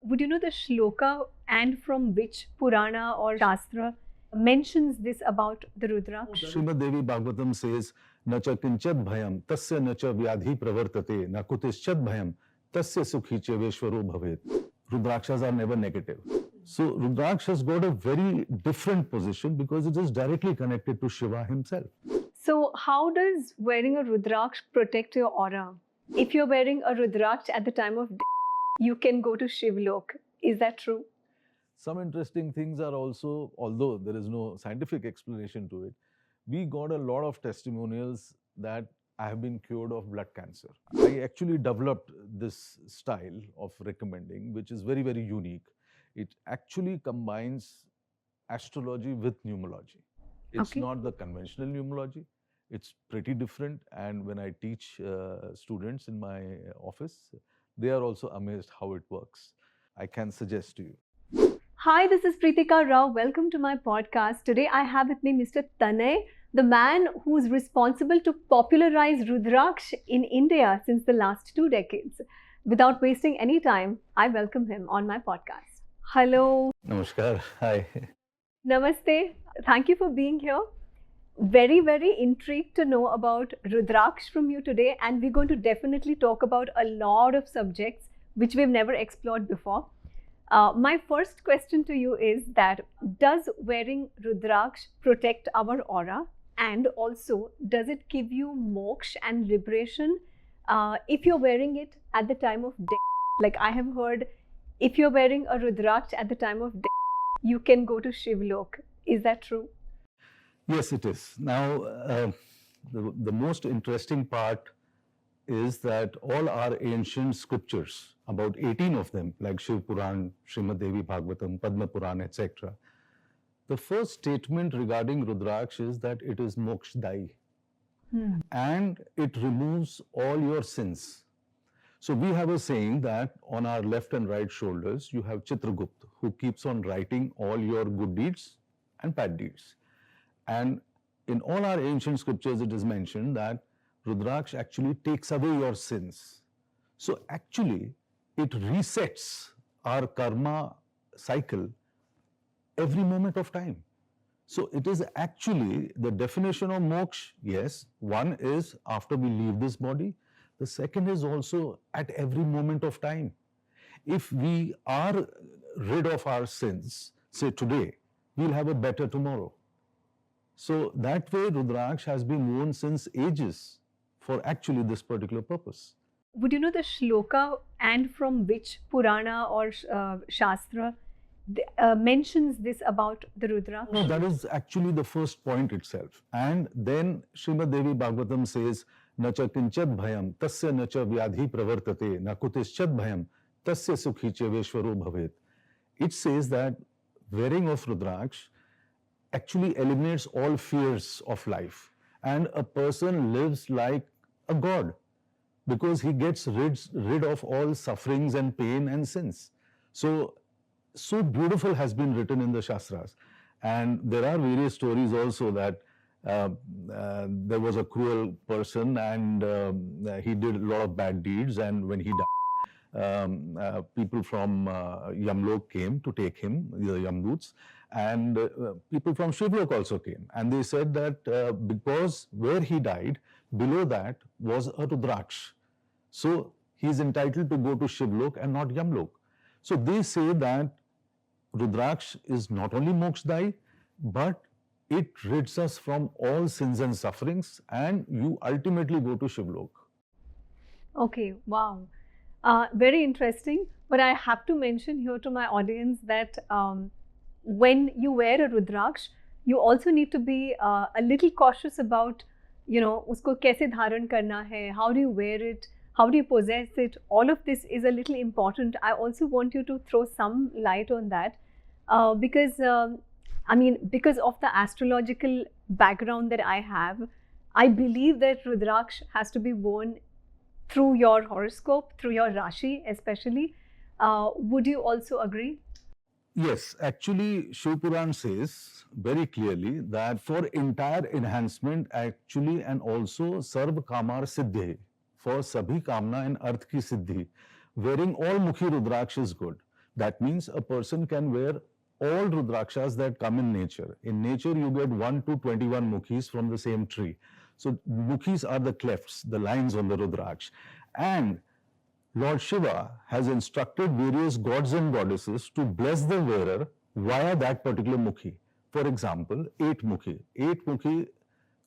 Would you know the shloka and from which Purana or Shastra mentions this about the Rudraksh? Srimad Devi Bhagavatam says, Nacha kinchat bhayam, tasya nacha vyadhi pravartate, na kutischat bhayam, tasya sukhi cheveshwaro bhavet. Rudrakshas are never negative. So Rudraksh has got a very different position because it is directly connected to Shiva himself. So, how does wearing a Rudraksh protect your aura? If you're wearing a Rudraksh at the time of death, you can go to Shivlok. Is that true? Some interesting things are also, although there is no scientific explanation to it, we got a lot of testimonials that I have been cured of blood cancer. I actually developed this style of recommending, which is very, very unique. It actually combines astrology with numerology. It's Okay. not the conventional numerology. It's pretty different. And when I teach students in my office, they are also amazed how it works. I can suggest to you. Hi, this is Preetika Rao. Welcome to my podcast. Today I have with me Mr. Tanay, the man who's responsible to popularize Rudraksh in India since the last 2 decades. Without wasting any time, I welcome him on my podcast. Hello. Namaskar. Hi. Namaste. Thank you for being here. Very, very intrigued to know about Rudraksh from you today, and we're going to definitely talk about a lot of subjects which we've never explored before. My first question to you is that does wearing Rudraksh protect our aura, and also does it give you moksha and liberation if you're wearing it at the time of death? Like I have heard, if you're wearing a Rudraksh at the time of death, you can go to Shivlok. Is that true? Yes, it is. Now, the most interesting part is that all our ancient scriptures, about 18 of them, like Shiv Puran, Srimad Devi Bhagavatam, Padma Puran, etc., the first statement regarding Rudraksh is that it is mokshdayi and it removes all your sins. So we have a saying that on our left and right shoulders, you have Chitragupta, who keeps on writing all your good deeds and bad deeds. And in all our ancient scriptures, it is mentioned that Rudraksh actually takes away your sins. So actually, it resets our karma cycle every moment of time. So it is actually the definition of moksha. Yes, one is after we leave this body. The second is also at every moment of time. If we are rid of our sins, say today, we'll have a better tomorrow. So that way, Rudraksh has been worn since ages for actually this particular purpose. Would you know the shloka and from which Purana or Shastra mentions this about the Rudraksh? No, that is actually the first point itself. And then Srimad Devi Bhagavatam says, Nacha kinchat bhayam, tasya nacha vyadhi pravartate, na kutischat bhayam, tasya sukhi cheveshwaro bhavet. It says that wearing of Rudraksh actually eliminates all fears of life. And a person lives like a god because he gets rid of all sufferings and pain and sins. So beautiful has been written in the Shastras. And there are various stories also that there was a cruel person and he did a lot of bad deeds, and when he died, people from Yamlok came to take him, the Yamdoots, and people from Shivlok also came. And they said that because where he died, below that was a Rudraksh. So he is entitled to go to Shivlok and not Yamlok. So they say that Rudraksh is not only mokshdayi, but it rids us from all sins and sufferings, and you ultimately go to Shivlok. Okay, wow. Very interesting. But I have to mention here to my audience that when you wear a Rudraksh, you also need to be a little cautious about, usko kaise dharan karna hai, how do you wear it, how do you possess it. All of this is a little important. I also want you to throw some light on that because of the astrological background that I have, I believe that Rudraksh has to be worn through your horoscope, through your Rashi especially. Would you also agree? Yes, actually, Shiv Puran says very clearly that for entire enhancement, actually, and also Sarv Kamar Siddhi, for Sabhi Kamna and Arth Ki Siddhi, wearing all Mukhi Rudraksh is good. That means a person can wear all Rudrakshas that come in nature. In nature, you get 1 to 21 mukhis from the same tree. So mukhis are the clefts, the lines on the Rudraksh. And Lord Shiva has instructed various gods and goddesses to bless the wearer via that particular mukhi. For example, 8 mukhi. 8 mukhi,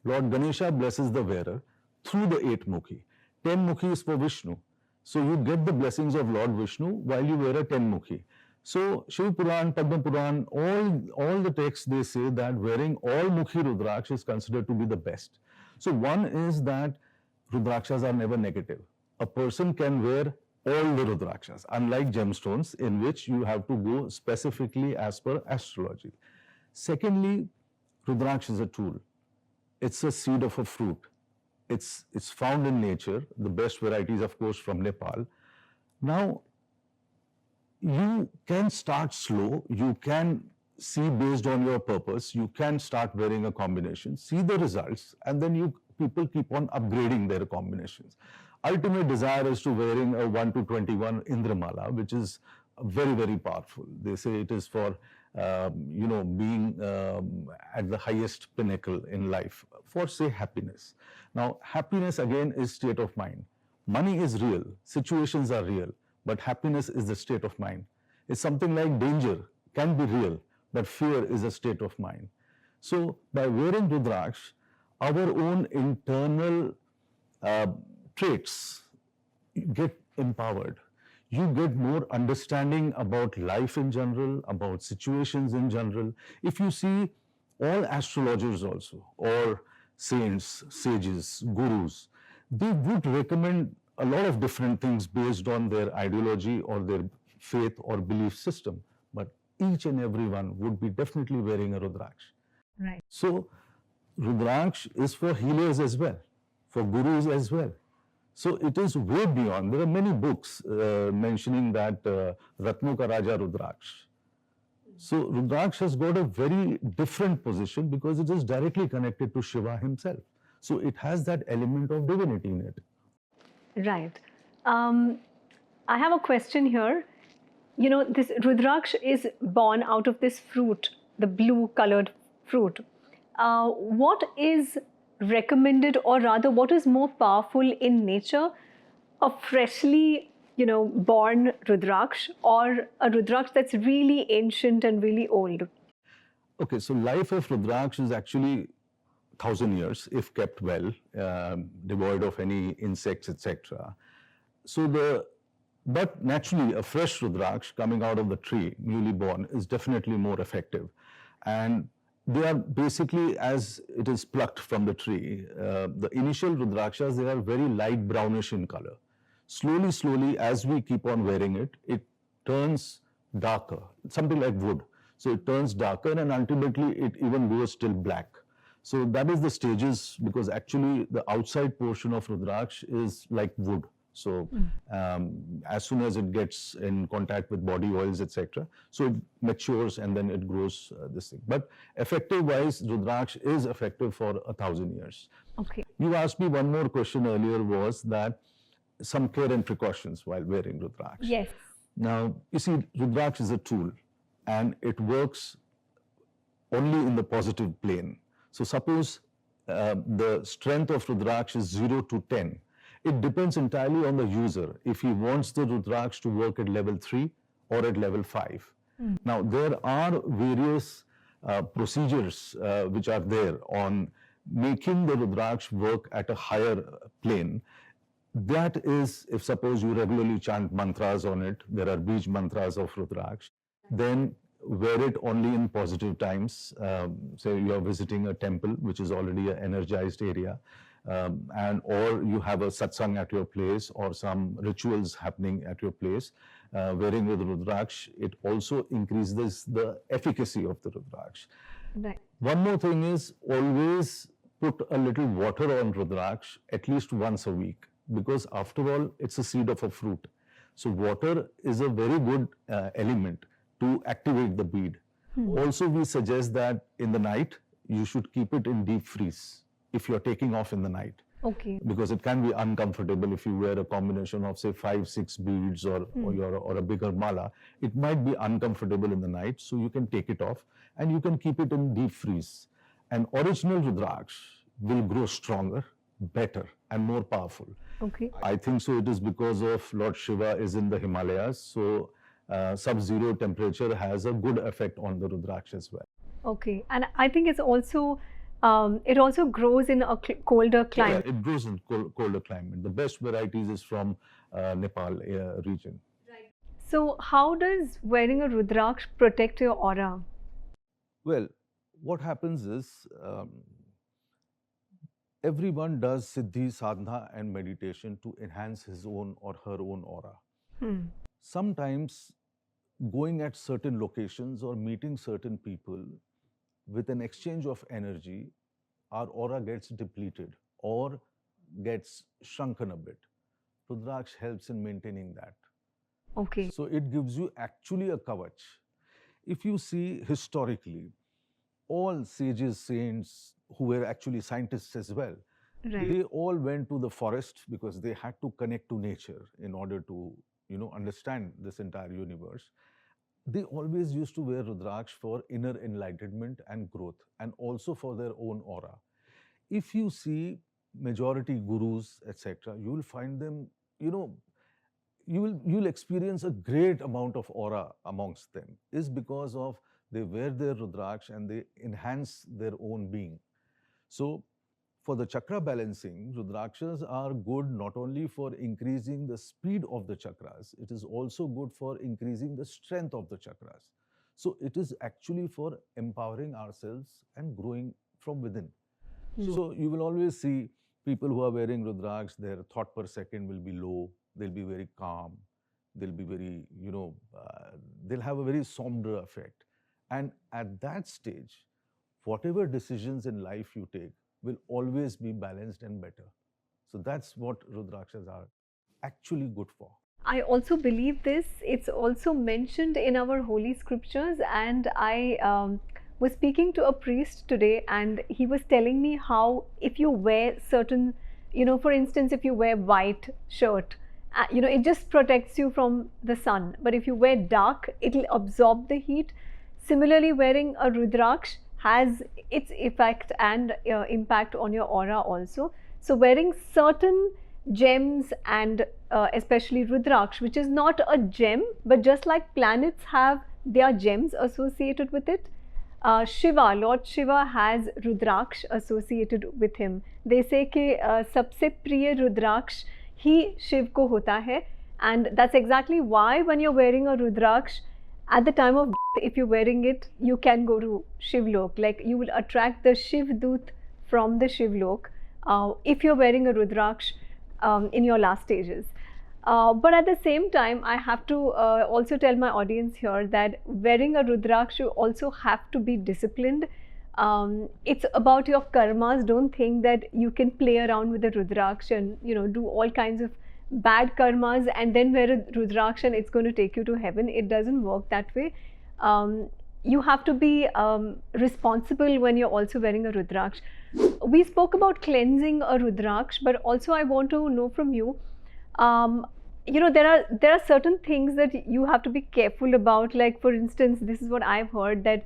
Lord Ganesha blesses the wearer through the 8 mukhi. 10 mukhi is for Vishnu. So you get the blessings of Lord Vishnu while you wear a 10 mukhi. So Shiv Puran, Padma Puran, all the texts, they say that wearing all mukhi Rudraksh is considered to be the best. So one is that Rudrakshas are never negative. A person can wear all the Rudrakshas, unlike gemstones in which you have to go specifically as per astrology. Secondly, Rudraksh is a tool. It's a seed of a fruit. It's found in nature, the best varieties, of course, from Nepal. Now, you can start slow, you can see based on your purpose, you can start wearing a combination, see the results, and then people keep on upgrading their combinations. Ultimate desire is to wearing a 1 to 21 Indramala, which is very, very powerful. They say it is for, being at the highest pinnacle in life, for, say, happiness. Now, happiness, again, is state of mind. Money is real, situations are real, but happiness is the state of mind. It's something like danger can be real, but fear is a state of mind. So, by wearing Rudraksh, our own internal traits get empowered. You get more understanding about life in general, about situations in general. If you see all astrologers also, or saints, sages, gurus, they would recommend a lot of different things based on their ideology or their faith or belief system. But each and every one would be definitely wearing a Rudraksh. Right. So Rudraksh is for healers as well, for gurus as well. So it is way beyond. There are many books mentioning that Ratno ka Raja Rudraksh. So Rudraksh has got a very different position because it is directly connected to Shiva himself. So it has that element of divinity in it. Right. I have a question here. You know, this Rudraksh is born out of this fruit, the blue colored fruit. What is recommended, or rather, what is more powerful in nature? A freshly, born Rudraksh, or a Rudraksh that's really ancient and really old? Okay, so life of Rudraksh is actually 1,000 years if kept well, devoid of any insects, etc. But naturally, a fresh Rudraksh coming out of the tree, newly born, is definitely more effective. And they are basically, as it is plucked from the tree, the initial Rudrakshas, they are very light brownish in color. Slowly, as we keep on wearing it, it turns darker, something like wood. So it turns darker and ultimately it even goes till black. So that is the stages, because actually the outside portion of Rudraksh is like wood. So as soon as it gets in contact with body oils, etc., so it matures and then it grows this thing. But effective-wise, Rudraksh is effective for 1,000 years. Okay. You asked me one more question earlier, was that some care and precautions while wearing Rudraksh. Yes. Now, you see, Rudraksh is a tool and it works only in the positive plane. So suppose the strength of Rudraksh is 0 to 10. It depends entirely on the user if he wants the Rudraksh to work at level 3 or at level 5. Now, there are various procedures which are there on making the Rudraksh work at a higher plane. That is, if suppose you regularly chant mantras on it, there are Bij mantras of Rudraksh, then wear it only in positive times. Say you are visiting a temple, which is already an energized area, or you have a satsang at your place or some rituals happening at your place. Wearing with Rudraksh, it also increases the efficacy of the Rudraksh. Right. One more thing is, always put a little water on Rudraksh at least once a week, because after all, it's a seed of a fruit. So water is a very good element to activate the bead. Also, we suggest that in the night, you should keep it in deep freeze if you're taking off in the night. Okay. Because it can be uncomfortable if you wear a combination of say 5-6 beads or a bigger mala. It might be uncomfortable in the night, so you can take it off and you can keep it in deep freeze. An original Rudraksh will grow stronger, better and more powerful. Okay. I think so it is because of Lord Shiva is in the Himalayas, so sub-zero temperature has a good effect on the Rudraksh as well. Okay, and I think it also grows in a colder climate. Yeah, it grows in colder climate. The best varieties is from Nepal region. Right. So how does wearing a Rudraksh protect your aura? Well, what happens is everyone does siddhi, sadhana and meditation to enhance his own or her own aura. Sometimes going at certain locations or meeting certain people with an exchange of energy, our aura gets depleted or gets shrunken a bit. Rudraksh helps in maintaining that. Okay. So it gives you actually a kavach. If you see historically, all sages, saints who were actually scientists as well, Right. they all went to the forest because they had to connect to nature in order to, understand this entire universe. They always used to wear Rudraksh for inner enlightenment and growth, and also for their own aura. If you see majority gurus, etc., you will find them, you'll experience a great amount of aura amongst them, is because of they wear their Rudraksh and they enhance their own being. So for the chakra balancing, Rudrakshas are good not only for increasing the speed of the chakras, it is also good for increasing the strength of the chakras. So it is actually for empowering ourselves and growing from within. So you will always see people who are wearing Rudraksh, their thought per second will be low, they'll be very calm, they'll be very, they'll have a very somber effect. And at that stage, whatever decisions in life you take will always be balanced and better. So that's what Rudrakshas are actually good for. I also believe this. It's also mentioned in our holy scriptures, and I was speaking to a priest today, and he was telling me how if you wear certain, for instance, if you wear white shirt, it just protects you from the sun. But if you wear dark, it'll absorb the heat. Similarly, wearing a Rudraksh has its effect and impact on your aura also. So wearing certain gems and especially Rudraksh, which is not a gem, but just like planets have their gems associated with it, Shiva, Lord Shiva has Rudraksh associated with him. They say कि सबसे प्रिय Rudraksh ही Shiv को होता है, and that's exactly why when you're wearing a Rudraksh, at the time of death, if you're wearing it, you can go to Shivlok. Like you will attract the Shiv Dut from the Shivlok if you're wearing a Rudraksh in your last stages. But at the same time, I have to also tell my audience here that wearing a Rudraksh, you also have to be disciplined. It's about your karmas. Don't think that you can play around with the Rudraksh and do all kinds of bad karmas and then wear a Rudraksh and it's going to take you to heaven. It doesn't work that way. You have to be responsible when you're also wearing a Rudraksh. We spoke about cleansing a Rudraksh, but also I want to know from you, there are certain things that you have to be careful about. Like for instance, this is what I've heard, that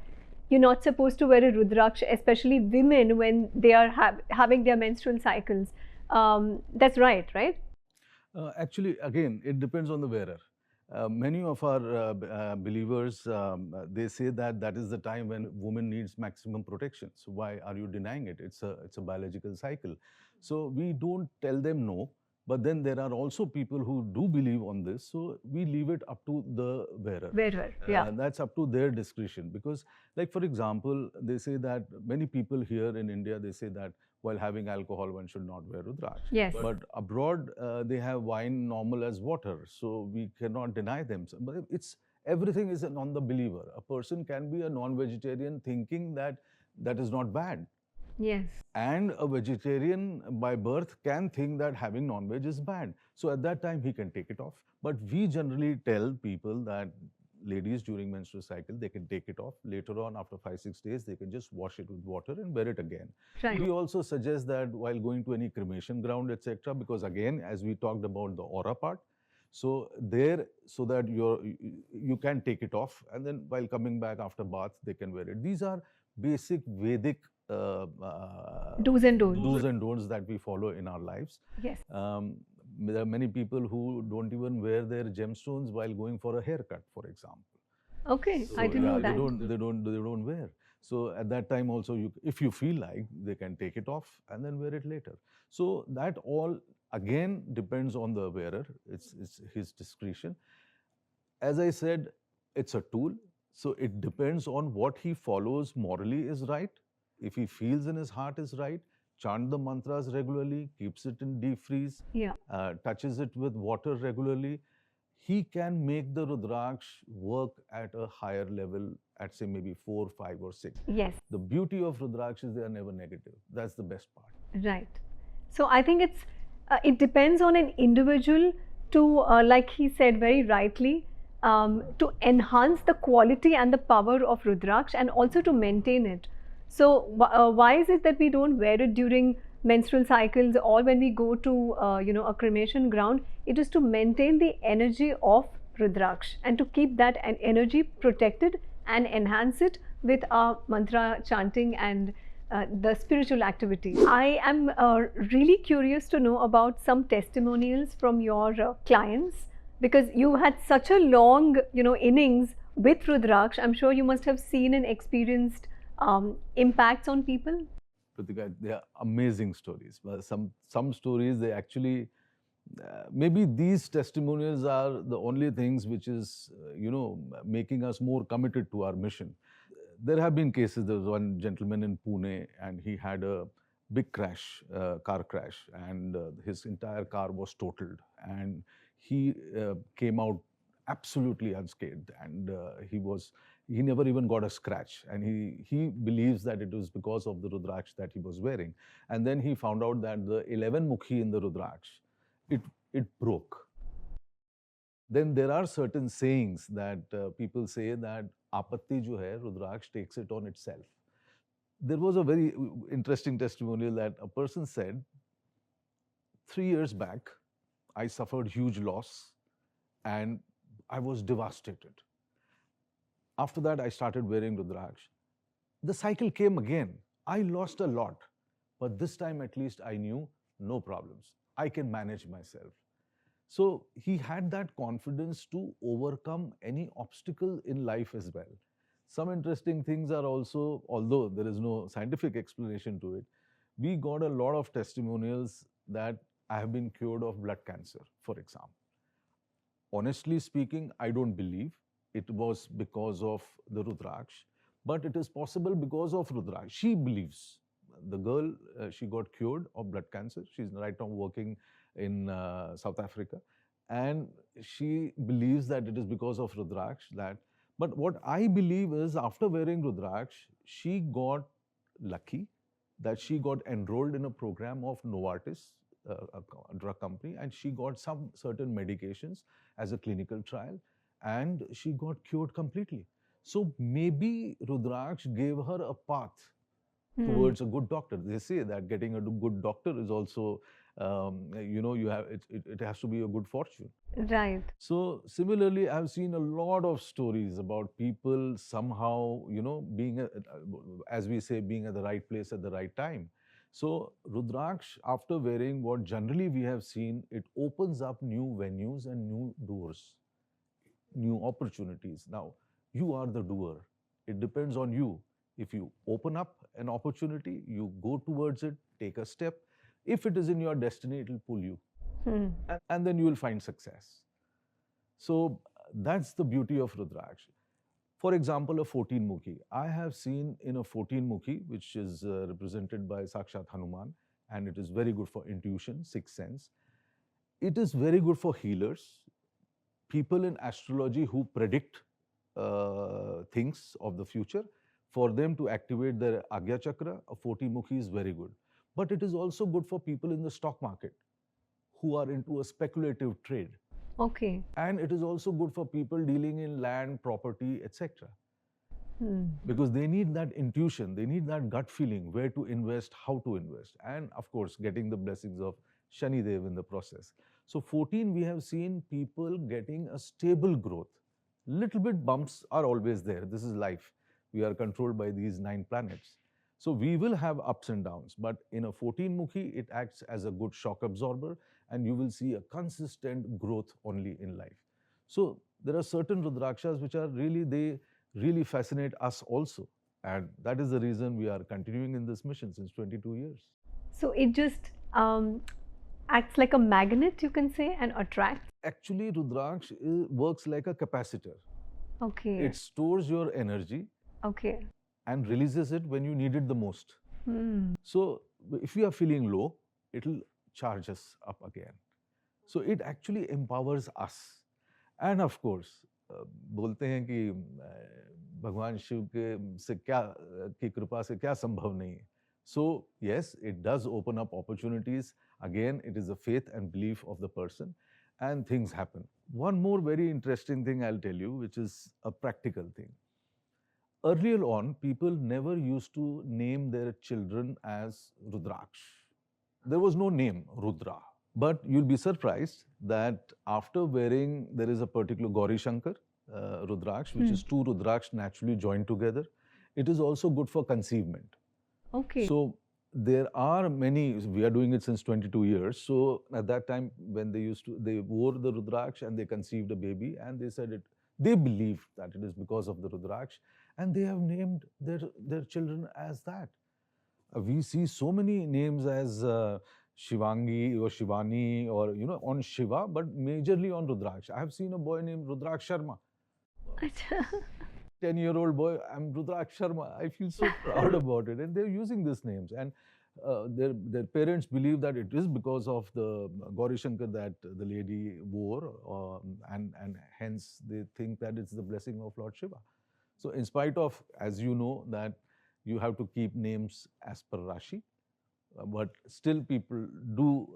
you're not supposed to wear a Rudraksh, especially women when they are having their menstrual cycles. That's right? Actually, again, it depends on the wearer. Many of our believers, they say that that is the time when woman needs maximum protection. So why are you denying it? It's a biological cycle. So we don't tell them no, but then there are also people who do believe on this. So we leave it up to the wearer. Yeah. That's up to their discretion. Because, like for example, they say that many people here in India, they say that while having alcohol, one should not wear Rudraksh. Yes. But abroad, they have wine normal as water, so we cannot deny them. But everything is on the believer. A person can be a non-vegetarian thinking that that is not bad. Yes. And a vegetarian by birth can think that having non-veg is bad. So at that time, he can take it off. But we generally tell people that ladies during menstrual cycle, they can take it off. Later on, after 5-6 days, they can just wash it with water and wear it again. Right. We also suggest that while going to any cremation ground, etc., because again, as we talked about the aura part, so there, so that you can take it off, and then while coming back after bath, they can wear it. These are basic Vedic Do's and don'ts. do's and don'ts that we follow in our lives. Yes. There are many people who don't even wear their gemstones while going for a haircut, for example. Okay, I didn't know that. They don't wear. So at that time also, if you feel like, they can take it off and then wear it later. So that all again depends on the wearer. It's his discretion. As I said, it's a tool. So it depends on what he follows morally is right. If he feels in his heart is right, chant the mantras regularly, keeps it in deep freeze, Yeah. touches it with water regularly, he can make the Rudraksh work at a higher level at say maybe 4, 5 or 6. Yes. The beauty of Rudraksh is they are never negative. That's the best part. Right. So I think it depends on an individual to, like he said very rightly, to enhance the quality and the power of Rudraksh and also to maintain it. So why is it that we don't wear it during menstrual cycles or when we go to a cremation ground? It is to maintain the energy of Rudraksh and to keep that energy protected and enhance it with our mantra chanting and the spiritual activity. I am really curious to know about some testimonials from your clients, because you had such a long, innings with Rudraksh. I'm sure you must have seen and experienced impacts on people. Preetika, they are amazing stories. But some stories, they actually, maybe these testimonials are the only things which is, making us more committed to our mission. There have been cases. There was one gentleman in Pune, and he had a big crash, car crash, and his entire car was totaled, and he came out absolutely unscathed, and he never even got a scratch, and he believes that it was because of the Rudraksh that he was wearing. And then he found out that the 11 mukhi in the Rudraksh, it broke. Then there are certain sayings that people say that apatti jo hai, Rudraksh takes it on itself. There was a very interesting testimonial that a person said, 3 years back, I suffered huge loss and I was devastated. After that, I started wearing Rudraksh. The cycle came again. I lost a lot, but this time at least I knew no problems. I can manage myself. So he had that confidence to overcome any obstacle in life as well. Some interesting things are also, although there is no scientific explanation to it, we got a lot of testimonials that I have been cured of blood cancer, for example. Honestly speaking, I don't believe it was because of the Rudraksh, but it is possible because of Rudraksh. She believes. The girl, she got cured of blood cancer. She's right now working in South Africa, and she believes that it is because of Rudraksh. But what I believe is, after wearing Rudraksh, she got lucky that she got enrolled in a program of Novartis, a drug company, and she got some certain medications as a clinical trial, and she got cured completely. So maybe Rudraksh gave her a path towards a good doctor. They say that getting a good doctor is also, it has to be a good fortune. Right. So similarly, I've seen a lot of stories about people somehow, being, as we say, being at the right place at the right time. So Rudraksh, after wearing, what generally we have seen, it opens up new venues and new doors, new opportunities. Now, you are the doer. It depends on you. If you open up an opportunity, you go towards it, take a step. If it is in your destiny, it will pull you. And then you will find success. So that's the beauty of Rudraksh. For example, a 14 Mukhi. I have seen in a 14 Mukhi, which is represented by Sakshat Hanuman, and it is very good for intuition, sixth sense. It is very good for healers, people in astrology who predict things of the future. For them to activate their Agya Chakra, a 14 Mukhi is very good. But it is also good for people in the stock market who are into a speculative trade. Okay. And it is also good for people dealing in land, property, etc. Hmm. Because they need that intuition, they need that gut feeling where to invest, how to invest, and of course, getting the blessings of Shani Dev in the process. So 14, we have seen people getting a stable growth. Little bit bumps are always there. This is life. We are controlled by these 9 planets. So we will have ups and downs, but in a 14 Mukhi, it acts as a good shock absorber, and you will see a consistent growth only in life. So there are certain Rudrakshas which are they really fascinate us also. And that is the reason we are continuing in this mission since 22 years. So it just acts like a magnet, you can say, and attracts. Actually, Rudraksh works like a capacitor. Okay. It stores your energy Okay. and releases it when you need it the most. Hmm. So if we are feeling low, it will charge us up again. So it actually empowers us. And of course, बोलते हैं कि भगवान शिव के से क्या की कृपा से क्या संभव नहीं है. So yes, it does open up opportunities. Again, it is a faith and belief of the person, and things happen. One more very interesting thing I'll tell you, which is a practical thing. Earlier on, people never used to name their children as Rudraksh. There was no name, Rudra. But you'll be surprised that after wearing, there is a particular Gauri Shankar Rudraksh, which is 2 Rudraksh naturally joined together. It is also good for conceivement. Okay. So there are many, we are doing it since 22 years. So at that time, when they wore the Rudraksh and they conceived a baby, and they said they believed that it is because of the Rudraksh, and they have named their children as that. We see so many names as Shivangi or Shivani or, on Shiva, but majorly on Rudraksh. I have seen a boy named Rudraksh Sharma. 10-year-old boy, I'm Rudraksh Sharma. I feel so proud about it. And they're using these names. And their parents believe that it is because of the Gauri Shankar that the lady wore, and hence they think that it's the blessing of Lord Shiva. So in spite of, as you know, that you have to keep names as per Rashi, but still people do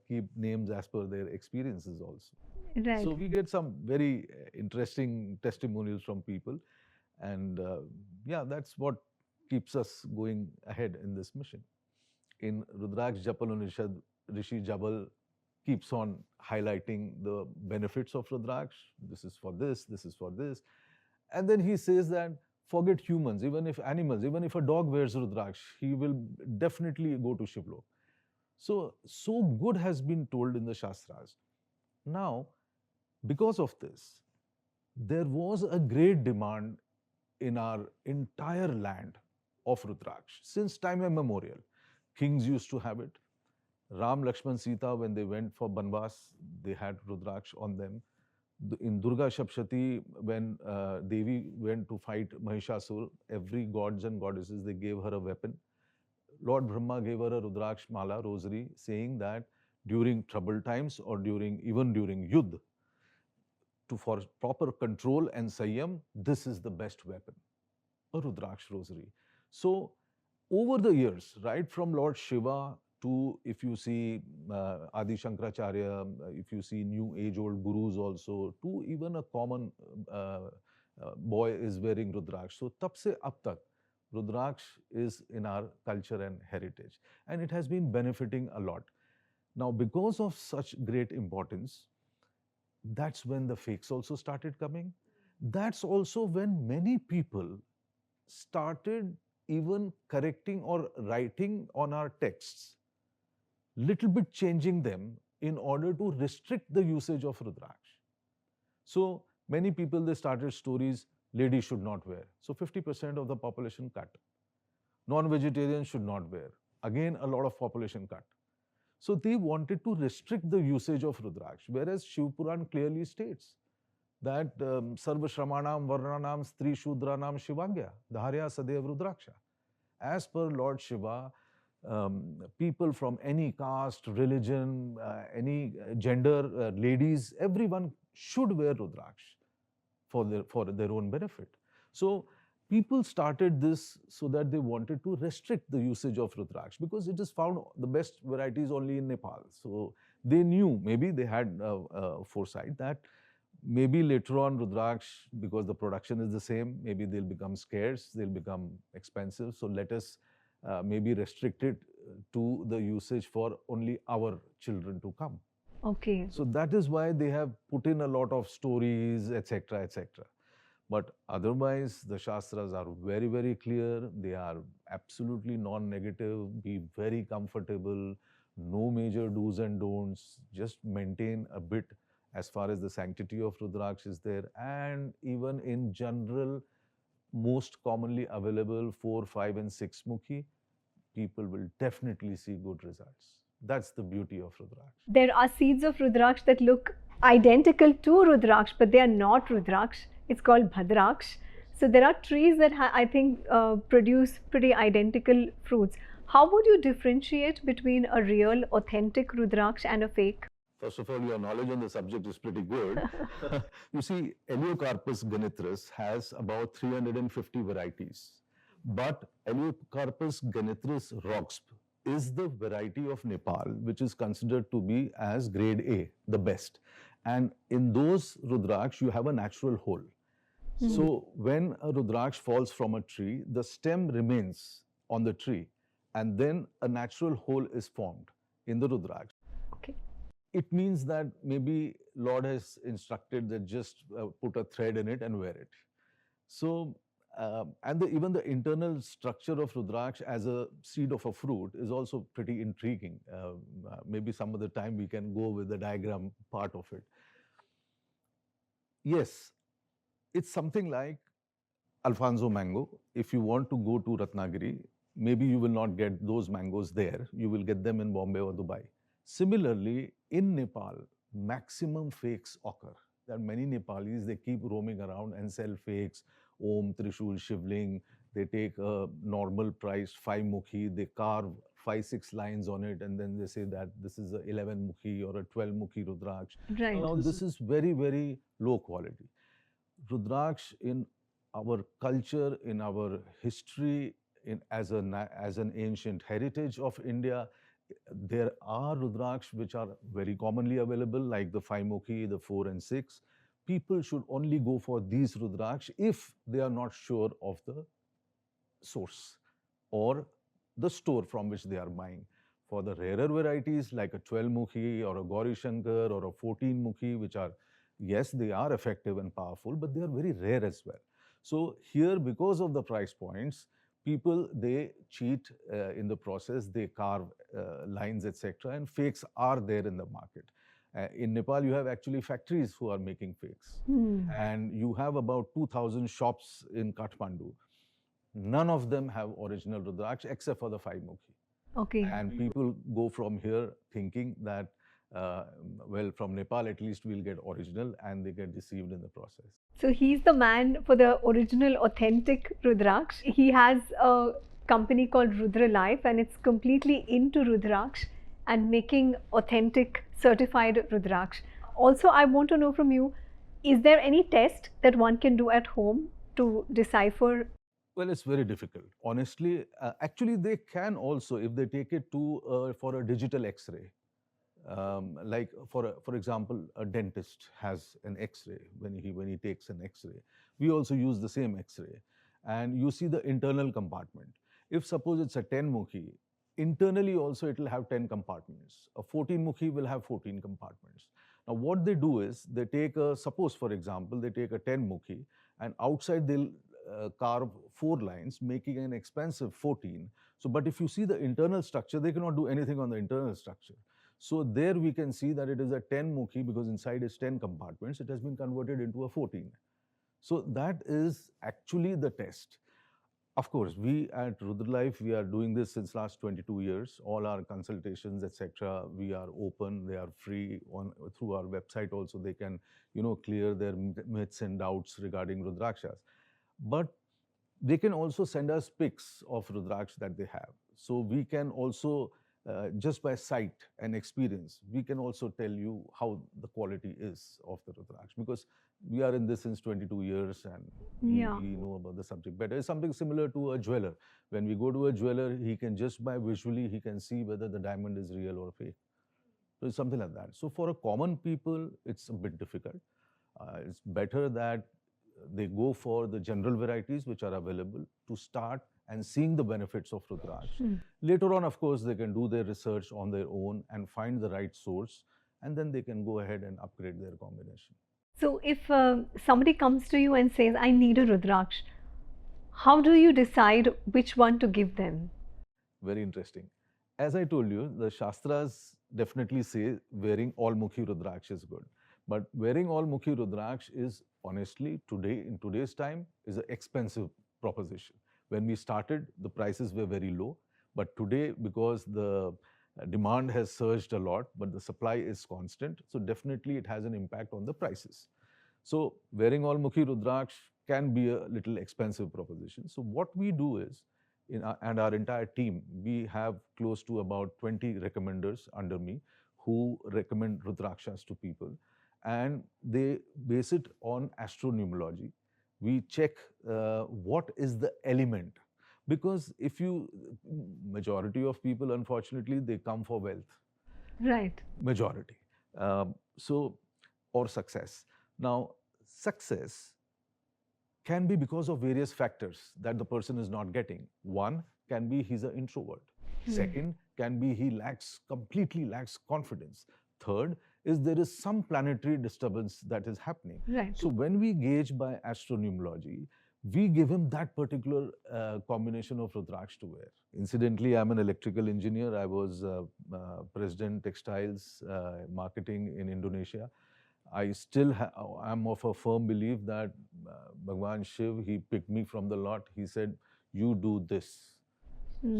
keep names as per their experiences also. Right. So we get some very interesting testimonials from people, and yeah, that's what keeps us going ahead in this mission. In Rudraksh Japalanishad, Rishi Jabal keeps on highlighting the benefits of Rudraksh. This is for this, this is for this. And then he says that forget humans, even if animals, even if a dog wears Rudraksh, he will definitely go to Shivlok. So good has been told in the Shastras. Now, because of this, there was a great demand in our entire land of Rudraksh since time immemorial. Kings used to have it. Ram, Lakshman, Sita, when they went for Banvas, they had Rudraksh on them. In Durga Shapshati, when Devi went to fight Mahishasur, every gods and goddesses, they gave her a weapon. Lord Brahma gave her a Rudraksh Mala, rosary, saying that during troubled times or even during Yudh, for proper control and Sanyam, this is the best weapon, a Rudraksh rosary. So over the years, right from Lord Shiva to, if you see Adi Shankaracharya, if you see new age-old gurus also, to even a common boy is wearing Rudraksh. So tab se ab tak, Rudraksh is in our culture and heritage, and it has been benefiting a lot. Now, because of such great importance, that's when the fakes also started coming. That's also when many people started even correcting or writing on our texts, little bit changing them in order to restrict the usage of Rudraksh. So many people, they started stories, ladies should not wear. So 50% of the population cut. Non-vegetarians should not wear. Again, a lot of population cut. So they wanted to restrict the usage of Rudraksh, whereas Shiv Puran clearly states that Sarva Shramanam Varnanam Stri Shudranam Shivagya Dharya Sadev Rudraksha. As per Lord Shiva, people from any caste, religion, any gender, ladies, everyone should wear Rudraksh for their own benefit. So people started this so that they wanted to restrict the usage of Rudraksh because it is found, the best varieties only in Nepal. So they knew, maybe they had foresight that maybe later on Rudraksh, because the production is the same, maybe they'll become scarce, they'll become expensive. So let us maybe restrict it to the usage for only our children to come. Okay. So that is why they have put in a lot of stories, etc., etc. But otherwise, the Shastras are very, very clear. They are absolutely non-negative. Be very comfortable. No major do's and don'ts. Just maintain a bit as far as the sanctity of Rudraksh is there. And even in general, most commonly available 4, 5, and 6 Mukhi, people will definitely see good results. That's the beauty of Rudraksh. There are seeds of Rudraksh that look identical to Rudraksh, but they are not Rudraksh. It's called Bhadraksh. So there are trees that I think produce pretty identical fruits. How would you differentiate between a real, authentic Rudraksh and a fake? First of all, your knowledge on the subject is pretty good. You see, Eleucarpus ganitris has about 350 varieties. But Eleucarpus ganitris roxb is the variety of Nepal which is considered to be as grade A, the best. And in those Rudraksh, you have a natural hole. So when a Rudraksh falls from a tree, the stem remains on the tree, and then a natural hole is formed in the Rudraksh. Okay. It means that maybe Lord has instructed that just put a thread in it and wear it. So, and even the internal structure of Rudraksh as a seed of a fruit is also pretty intriguing. Maybe some other time we can go with the diagram part of it. Yes, it's something like Alfonso mango. If you want to go to Ratnagiri, maybe you will not get those mangoes there. You will get them in Bombay or Dubai. Similarly, in Nepal, maximum fakes occur. There are many Nepalis, they keep roaming around and sell fakes. Om, Trishul, Shivling. They take a normal priced 5 mukhi, they carve 5, 6 lines on it, and then they say that this is a 11 mukhi or a 12 mukhi Rudraksh. Right. Now, this is very, very low quality. Rudraksh in our culture, in our history, as an ancient heritage of India, there are Rudraksh which are very commonly available, like the 5 Mukhi, the 4 and 6. People should only go for these Rudraksh if they are not sure of the source or the store from which they are buying. For the rarer varieties like a 12 Mukhi or a Gauri Shankar or a 14 Mukhi, which are, yes, they are effective and powerful, but they are very rare as well. So here, because of the price points, people, they cheat in the process, they carve lines, etc. And fakes are there in the market. In Nepal, you have actually factories who are making fakes. And you have about 2,000 shops in Kathmandu. None of them have original Rudraksh except for the 5 Mukhi. Okay. And people go from here thinking that, well, from Nepal at least we'll get original, and they get deceived in the process. So he's the man for the original, authentic Rudraksh. He has a company called Rudra Life, and it's completely into Rudraksh and making authentic, certified Rudraksh. Also, I want to know from you, is there any test that one can do at home to decipher? Well, it's very difficult. Honestly, actually, they can also, if they take it to for a digital X-ray. Like for example, a dentist has an X-ray when he takes an X-ray. We also use the same X-ray, and you see the internal compartment. If suppose it's a 10 mukhi, internally also it will have 10 compartments. A 14 mukhi will have 14 compartments. Now what they do is they take suppose for example they take a 10 mukhi, and outside they'll carve 4 lines, making an expensive 14. So, but if you see the internal structure, they cannot do anything on the internal structure. So there we can see that it is a 10 mukhi because inside is 10 compartments. It has been converted into a 14. So that is actually the test. Of course, we at Rudra Life, we are doing this since last 22 years. All our consultations, etc., we are open. They are free through our website. Also, they can clear their myths and doubts regarding Rudrakshas. But they can also send us pics of Rudraksh that they have. So we can also, just by sight and experience, we can also tell you how the quality is of the Rudraksh, because we are in this since 22 years and we know about the subject better. It's something similar to a jeweler. When we go to a jeweler, he can just by visually, he can see whether the diamond is real or fake. So it's something like that. So for a common people, it's a bit difficult. It's better that they go for the general varieties which are available to start and seeing the benefits of Rudraksh. Later on, of course, they can do their research on their own and find the right source, and then they can go ahead and upgrade their combination. So, if somebody comes to you and says, I need a Rudraksh, how do you decide which one to give them? Very interesting. As I told you, the Shastras definitely say wearing all Mukhi Rudraksh is good. But wearing all Mukhi Rudraksh is honestly today, in today's time, is an expensive proposition. When we started, the prices were very low. But today, because the demand has surged a lot, but the supply is constant, so definitely it has an impact on the prices. So wearing all Mukhi Rudraksh can be a little expensive proposition. So what we do is, and our entire team, we have close to about 20 recommenders under me who recommend Rudrakshas to people. And they base it on Astro-Numerology. We check what is the element. Because if you, majority of people, unfortunately, they come for wealth. Right. Majority. Or success. Now, success can be because of various factors that the person is not getting. One can be he's an introvert. Second can be he completely lacks confidence. Third is there is some planetary disturbance that is happening. Right. So when we gauge by Astro-Numerology, we give him that particular combination of Rudraksh to wear. Incidentally, I'm an electrical engineer. I was president textiles marketing in Indonesia. I still am of a firm belief that Bhagwan Shiv, he picked me from the lot. He said, you do this.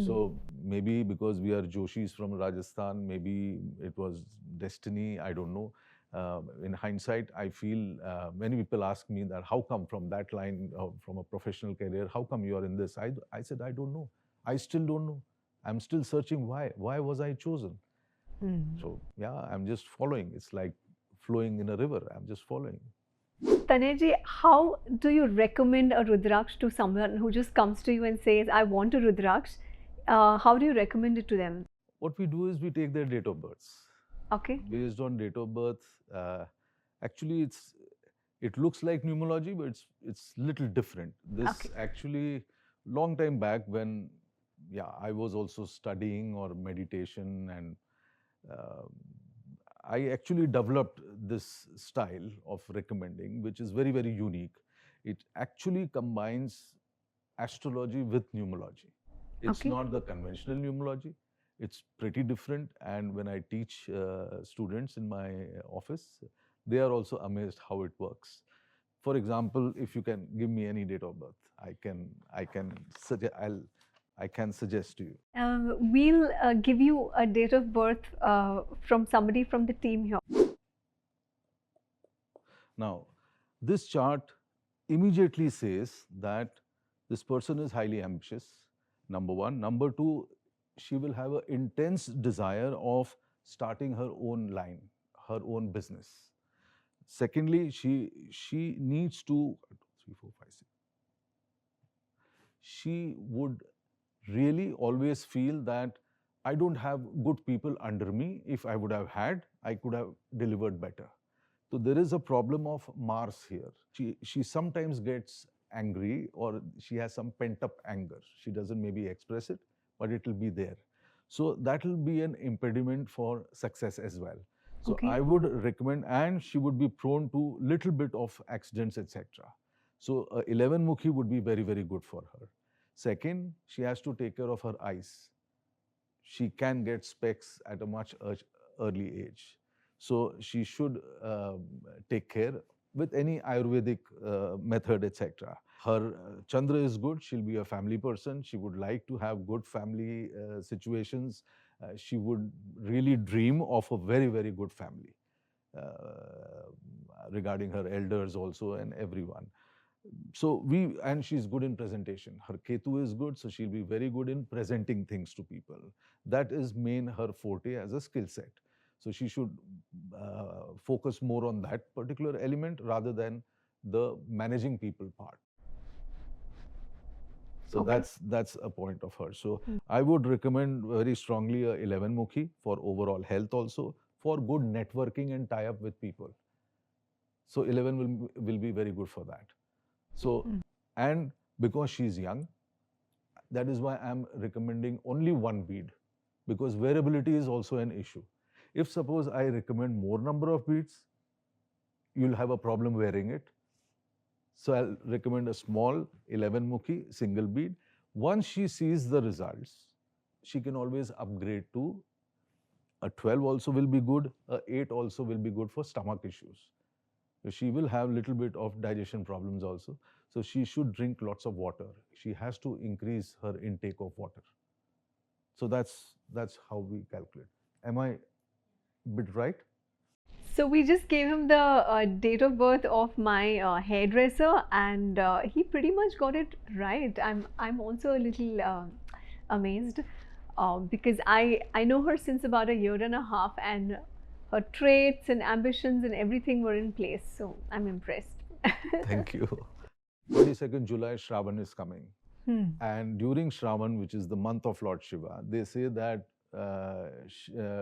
So maybe because we are Joshis from Rajasthan, maybe it was destiny, I don't know. In hindsight, I feel many people ask me that how come from that line, from a professional career, how come you are in this? I said, I don't know. I still don't know. I'm still searching why. Why was I chosen? So yeah, I'm just following. It's like flowing in a river. I'm just following. Tanay, how do you recommend a Rudraksh to someone who just comes to you and says, I want a Rudraksh? How do you recommend it to them? What we do is we take their date of birth. Okay. Based on date of birth, actually it looks like numerology, but it's little different. This actually long time back when I was also studying or meditation, and I actually developed this style of recommending, which is very, very unique. It actually combines astrology with numerology. It's not the conventional numerology. It's pretty different. And when I teach students in my office, they are also amazed how it works. For example, if you can give me any date of birth, I can suggest to you. We'll give you a date of birth from somebody from the team here. Now, this chart immediately says that this person is highly ambitious, number one. Number two, she will have an intense desire of starting her own line, her own business. Secondly, she needs to, 3, 4, 5, 6. She would really always feel that I don't have good people under me. If I would have had, I could have delivered better. So there is a problem of Mars here. She sometimes gets angry, or she has some pent-up anger. She doesn't maybe express it, but it will be there. So that will be an impediment for success as well. So I would recommend, and she would be prone to little bit of accidents, etc. So 11 Mukhi would be very, very good for her. Second, she has to take care of her eyes. She can get specs at a much early age. So she should take care with any Ayurvedic method, etc. Her Chandra is good. She'll be a family person. She would like to have good family situations. She would really dream of a very, very good family regarding her elders also and everyone. So and she's good in presentation. Her Ketu is good, so she'll be very good in presenting things to people. That is her forte as a skill set. So she should focus more on that particular element rather than the managing people part. So that's a point of her. So I would recommend very strongly a 11 Mukhi for overall health also. for good networking and tie up with people. So 11 will be very good for that. So, and because she's young, that is why I'm recommending only one bead, because wearability is also an issue. If suppose I recommend more number of beads, you'll have a problem wearing it. So I'll recommend a small 11 mukhi single bead. Once she sees the results, she can always upgrade to a 12 also will be good, a 8 also will be good for stomach issues. So she will have little bit of digestion problems also. So she should drink lots of water. She has to increase her intake of water. So that's how we calculate. Am I a bit right? So we just gave him the date of birth of my hairdresser, and he pretty much got it right. I'm also a little amazed because I know her since about a year and a half, and her traits and ambitions and everything were in place. So I'm impressed. Thank you. 22nd July, Shravan is coming. Hmm. And during Shravan, which is the month of Lord Shiva, they say that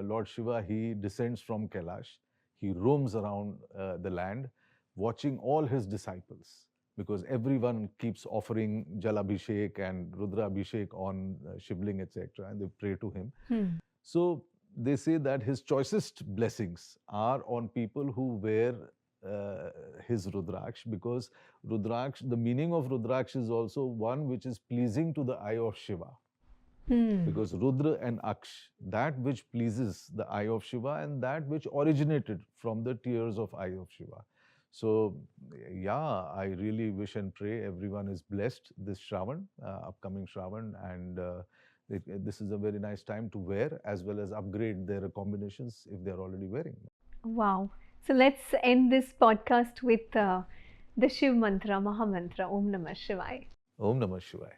Lord Shiva, he descends from Kailash. He roams around the land, watching all his disciples, because everyone keeps offering Jalabhishek and Rudrabhishek on Shivling, etc., and they pray to him. So they say that his choicest blessings are on people who wear his Rudraksh, because Rudraksh, the meaning of Rudraksh is also one which is pleasing to the eye of Shiva. Because Rudra and Aksh, that which pleases the eye of Shiva and that which originated from the tears of eye of Shiva. So yeah, I really wish and pray everyone is blessed this Shravan, upcoming Shravan, and this is a very nice time to wear as well as upgrade their combinations if they're already wearing. Wow. So let's end this podcast with the Shiv mantra, Maha mantra, Om Namah Shivaya. Om Namah Shivaya.